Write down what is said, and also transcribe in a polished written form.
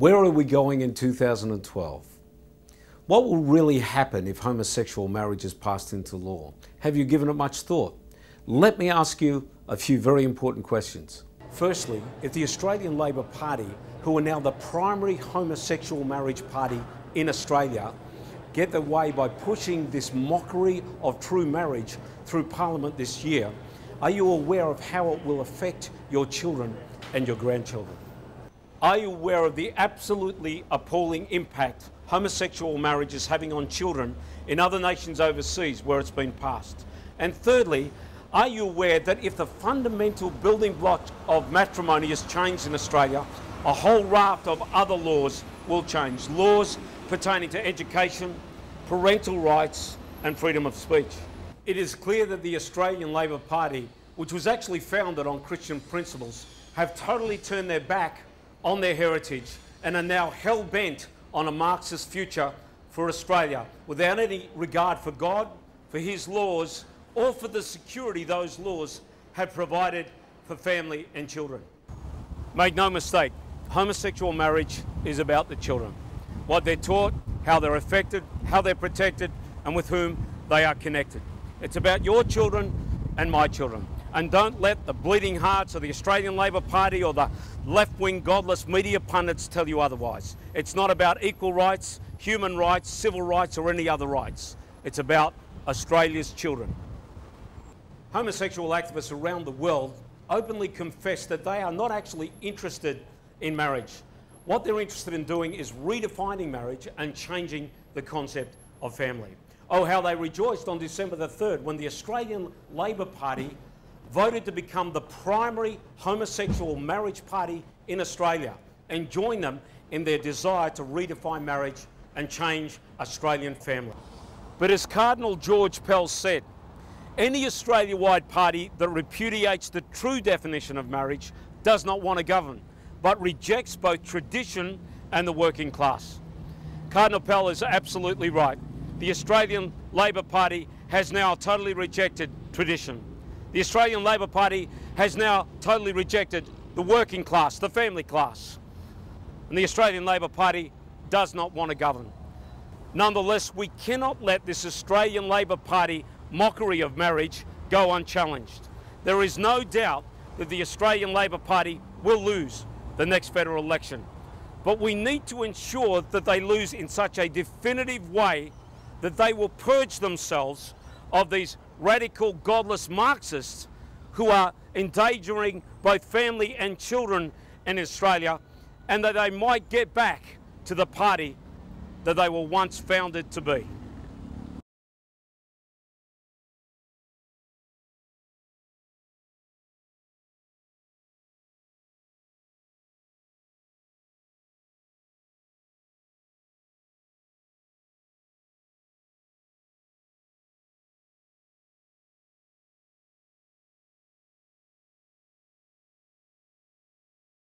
Where are we going in 2012? What will really happen if homosexual marriage is passed into law? Have you given it much thought? Let me ask you a few very important questions. Firstly, if the Australian Labor Party, who are now the primary homosexual marriage party in Australia, get their way by pushing this mockery of true marriage through Parliament this year, are you aware of how it will affect your children and your grandchildren? Are you aware of the absolutely appalling impact homosexual marriage is having on children in other nations overseas where it's been passed? And thirdly, are you aware that if the fundamental building block of matrimony is changed in Australia, a whole raft of other laws will change? Laws pertaining to education, parental rights and freedom of speech. It is clear that the Australian Labor Party, which was actually founded on Christian principles, have totally turned their back on their heritage and are now hell-bent on a Marxist future for Australia, without any regard for God, for his laws, or for the security those laws have provided for family and children. Make no mistake, homosexual marriage is about the children. What they're taught, how they're affected, how they're protected, and with whom they are connected. It's about your children and my children. And don't let the bleeding hearts of the Australian Labor Party or the left-wing godless media pundits tell you otherwise. It's not about equal rights, human rights, civil rights or any other rights. It's about Australia's children. Homosexual activists around the world openly confess that they are not actually interested in marriage. What they're interested in doing is redefining marriage and changing the concept of family. Oh, how they rejoiced on December the 3rd when the Australian Labor Party voted to become the primary homosexual marriage party in Australia and join them in their desire to redefine marriage and change Australian family. But as Cardinal George Pell said, any Australia-wide party that repudiates the true definition of marriage does not want to govern, but rejects both tradition and the working class. Cardinal Pell is absolutely right. The Australian Labor Party has now totally rejected tradition. The Australian Labor Party has now totally rejected the working class, the family class. And the Australian Labor Party does not want to govern. Nonetheless, we cannot let this Australian Labor Party mockery of marriage go unchallenged. There is no doubt that the Australian Labor Party will lose the next federal election. But we need to ensure that they lose in such a definitive way that they will purge themselves of these radical, godless Marxists who are endangering both family and children in Australia, and that they might get back to the party that they were once founded to be.